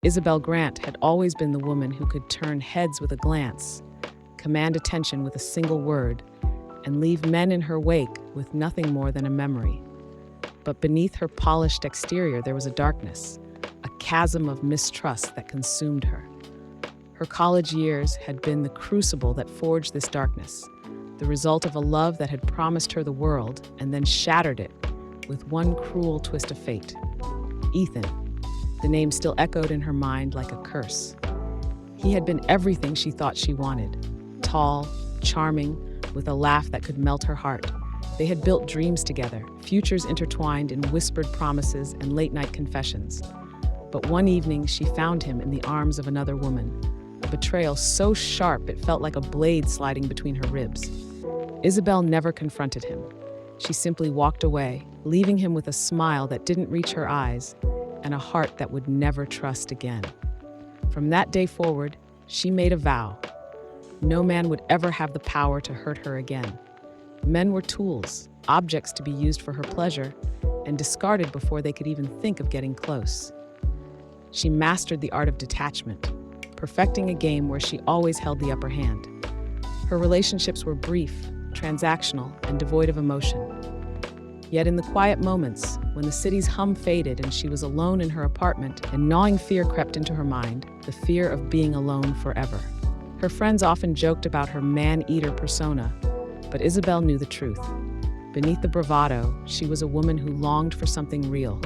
Isabelle Grant had always been the woman who could turn heads with a glance, command attention with a single word, and leave men in her wake with nothing more than a memory. But beneath her polished exterior, there was a darkness, a chasm of mistrust that consumed her. Her college years had been the crucible that forged this darkness, the result of a love that had promised her the world and then shattered it with one cruel twist of fate. Ethan. The name still echoed in her mind like a curse. He had been everything she thought she wanted. Tall, charming, with a laugh that could melt her heart. They had built dreams together, futures intertwined in whispered promises and late-night confessions. But one evening, she found him in the arms of another woman, a betrayal so sharp it felt like a blade sliding between her ribs. Isabelle never confronted him. She simply walked away, leaving him with a smile that didn't reach her eyes and a heart that would never trust again. From that day forward, she made a vow. No man would ever have the power to hurt her again. Men were tools, objects to be used for her pleasure, and discarded before they could even think of getting close. She mastered the art of detachment, perfecting a game where she always held the upper hand. Her relationships were brief, transactional, and devoid of emotion. Yet in the quiet moments, when the city's hum faded and she was alone in her apartment, a gnawing fear crept into her mind, the fear of being alone forever. Her friends often joked about her man-eater persona, but Isabelle knew the truth. Beneath the bravado, she was a woman who longed for something real,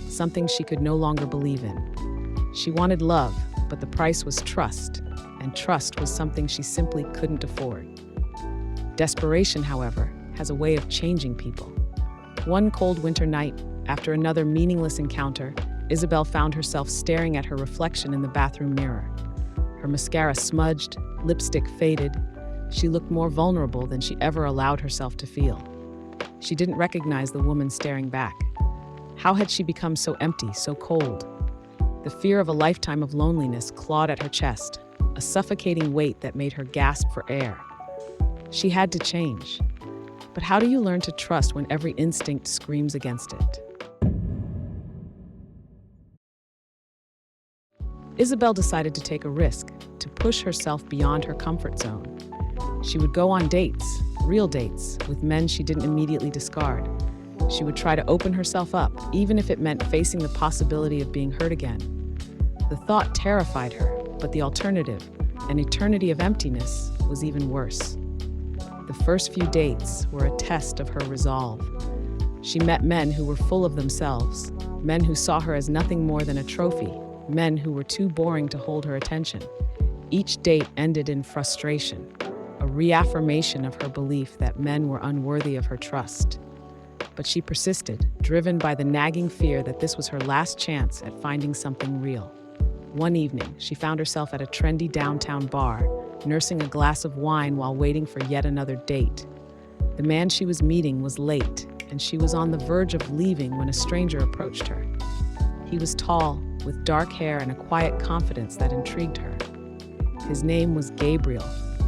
something she could no longer believe in. She wanted love, but the price was trust, and trust was something she simply couldn't afford. Desperation, however, has a way of changing people. One cold winter night, after another meaningless encounter, Isabelle found herself staring at her reflection in the bathroom mirror. Her mascara smudged, lipstick faded. She looked more vulnerable than she ever allowed herself to feel. She didn't recognize the woman staring back. How had she become so empty, so cold? The fear of a lifetime of loneliness clawed at her chest, a suffocating weight that made her gasp for air. She had to change. But how do you learn to trust when every instinct screams against it? Isabelle decided to take a risk, to push herself beyond her comfort zone. She would go on dates, real dates, with men she didn't immediately discard. She would try to open herself up, even if it meant facing the possibility of being hurt again. The thought terrified her, but the alternative, an eternity of emptiness, was even worse. The first few dates were a test of her resolve. She met men who were full of themselves, men who saw her as nothing more than a trophy, men who were too boring to hold her attention. Each date ended in frustration, a reaffirmation of her belief that men were unworthy of her trust. But she persisted, driven by the nagging fear that this was her last chance at finding something real. One evening, she found herself at a trendy downtown bar, nursing a glass of wine while waiting for yet another date. The man she was meeting was late, and she was on the verge of leaving when a stranger approached her. He was tall, with dark hair and a quiet confidence that intrigued her. His name was Gabriel,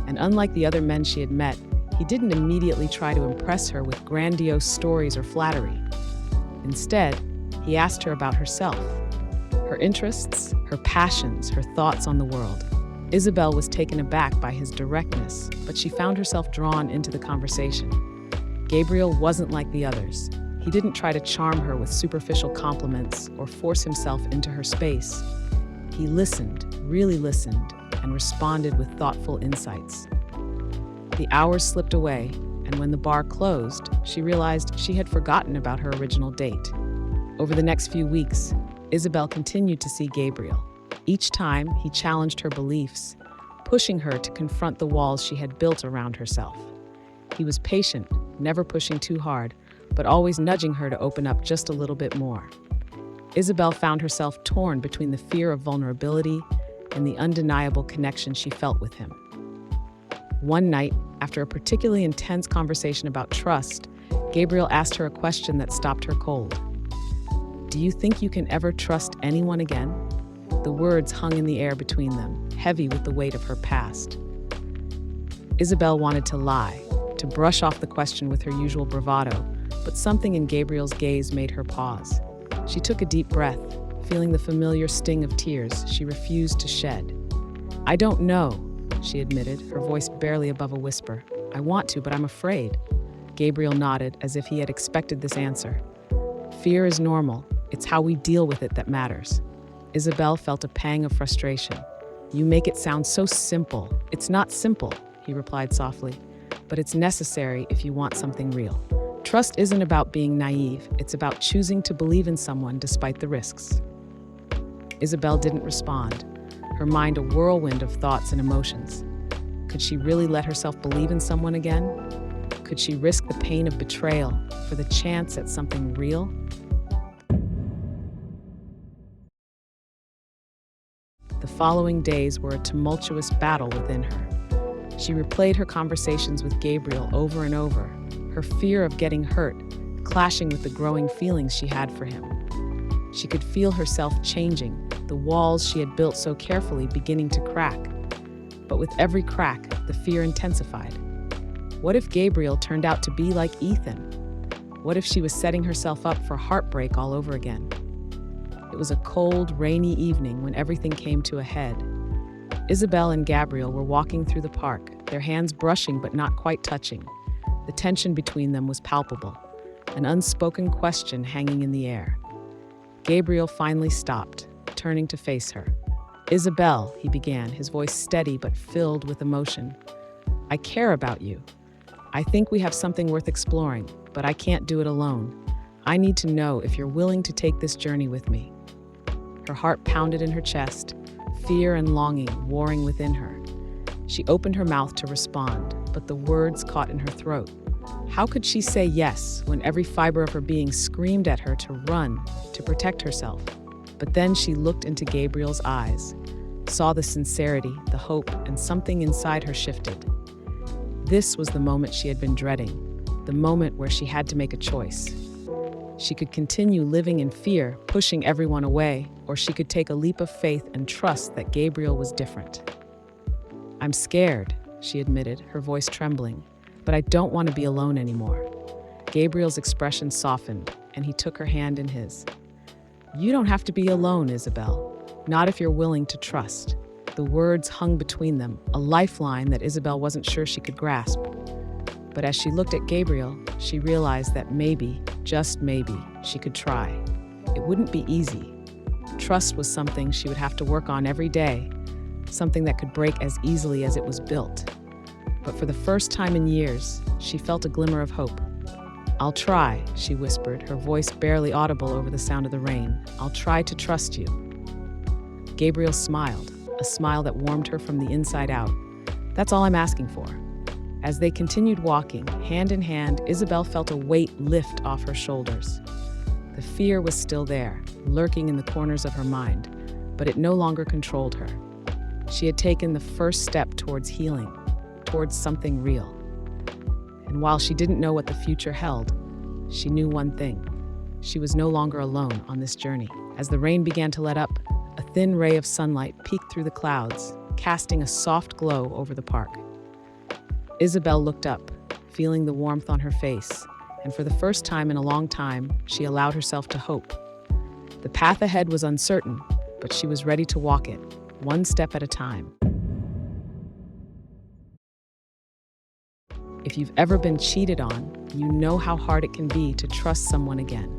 and unlike the other men she had met, he didn't immediately try to impress her with grandiose stories or flattery. Instead, he asked her about herself, her interests, her passions, her thoughts on the world. Isabelle was taken aback by his directness, but she found herself drawn into the conversation. Gabriel wasn't like the others. He didn't try to charm her with superficial compliments or force himself into her space. He listened, really listened, and responded with thoughtful insights. The hours slipped away, and when the bar closed, she realized she had forgotten about her original date. Over the next few weeks, Isabelle continued to see Gabriel. Each time, he challenged her beliefs, pushing her to confront the walls she had built around herself. He was patient, never pushing too hard, but always nudging her to open up just a little bit more. Isabelle found herself torn between the fear of vulnerability and the undeniable connection she felt with him. One night, after a particularly intense conversation about trust, Gabriel asked her a question that stopped her cold. "Do you think you can ever trust anyone again?" The words hung in the air between them, heavy with the weight of her past. Isabelle wanted to lie, to brush off the question with her usual bravado, but something in Gabriel's gaze made her pause. She took a deep breath, Feeling the familiar sting of tears she refused to shed. "I don't know," she admitted, her voice barely above a whisper. "I want to, but I'm afraid." Gabriel nodded as if he had expected this answer. "Fear is normal. It's how we deal with it that matters." Isabelle felt a pang of frustration. "You make it sound so simple." "It's not simple," he replied softly, "but it's necessary if you want something real. Trust isn't about being naive. It's about choosing to believe in someone despite the risks." Isabelle didn't respond, her mind a whirlwind of thoughts and emotions. Could she really let herself believe in someone again? Could she risk the pain of betrayal for the chance at something real? The following days were a tumultuous battle within her. She replayed her conversations with Gabriel over and over, her fear of getting hurt clashing with the growing feelings she had for him. She could feel herself changing, the walls she had built so carefully beginning to crack. But with every crack, the fear intensified. What if Gabriel turned out to be like Ethan? What if she was setting herself up for heartbreak all over again? It was a cold, rainy evening when everything came to a head. Isabelle and Gabriel were walking through the park, their hands brushing but not quite touching. The tension between them was palpable, an unspoken question hanging in the air. Gabriel finally stopped, turning to face her. "Isabelle," he began, his voice steady but filled with emotion. "I care about you. I think we have something worth exploring, but I can't do it alone. I need to know if you're willing to take this journey with me." Her heart pounded in her chest, fear and longing warring within her. She opened her mouth to respond, but the words caught in her throat. How could she say yes when every fiber of her being screamed at her to run, to protect herself? But then she looked into Gabriel's eyes, saw the sincerity, the hope, and something inside her shifted. This was the moment she had been dreading, the moment where she had to make a choice. She could continue living in fear, pushing everyone away, or she could take a leap of faith and trust that Gabriel was different. "I'm scared," she admitted, her voice trembling, "but I don't want to be alone anymore." Gabriel's expression softened, and he took her hand in his. "You don't have to be alone, Isabelle. Not if you're willing to trust." The words hung between them, a lifeline that Isabelle wasn't sure she could grasp. But as she looked at Gabriel, she realized that maybe, just maybe, she could try. It wouldn't be easy. Trust was something she would have to work on every day, something that could break as easily as it was built. But for the first time in years, she felt a glimmer of hope. "I'll try," she whispered, her voice barely audible over the sound of the rain. "I'll try to trust you." Gabriel smiled, a smile that warmed her from the inside out. "That's all I'm asking for." As they continued walking, hand in hand, Isabelle felt a weight lift off her shoulders. The fear was still there, lurking in the corners of her mind, but it no longer controlled her. She had taken the first step towards healing, towards something real. And while she didn't know what the future held, she knew one thing. She was no longer alone on this journey. As the rain began to let up, a thin ray of sunlight peeked through the clouds, casting a soft glow over the park. Isabelle looked up, feeling the warmth on her face, and for the first time in a long time, she allowed herself to hope. The path ahead was uncertain, but she was ready to walk it, one step at a time. If you've ever been cheated on, you know how hard it can be to trust someone again.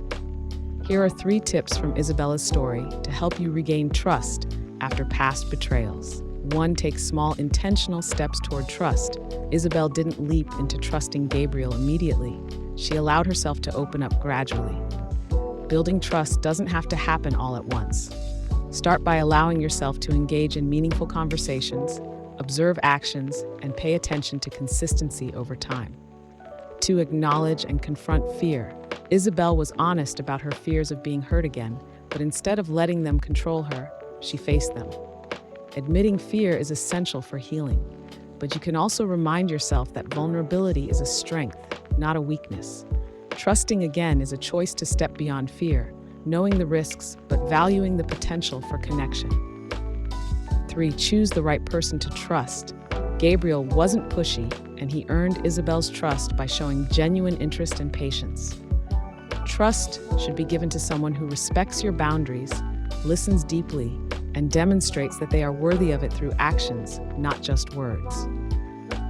Here are 3 tips from Isabella's story to help you regain trust after past betrayals. 1. Take small, intentional steps toward trust. Isabelle didn't leap into trusting Gabriel immediately. She allowed herself to open up gradually. Building trust doesn't have to happen all at once. Start by allowing yourself to engage in meaningful conversations, observe actions, and pay attention to consistency over time. 2. Acknowledge and confront fear. Isabelle was honest about her fears of being hurt again, but instead of letting them control her, she faced them. Admitting fear is essential for healing, but you can also remind yourself that vulnerability is a strength, not a weakness. Trusting again is a choice to step beyond fear, knowing the risks, but valuing the potential for connection. 3. Choose the right person to trust. Gabriel wasn't pushy, and he earned Isabelle's trust by showing genuine interest and patience. Trust should be given to someone who respects your boundaries, listens deeply, and demonstrates that they are worthy of it through actions, not just words.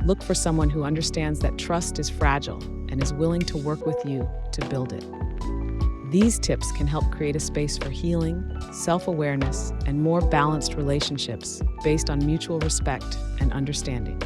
Look for someone who understands that trust is fragile and is willing to work with you to build it. These tips can help create a space for healing, self-awareness, and more balanced relationships based on mutual respect and understanding.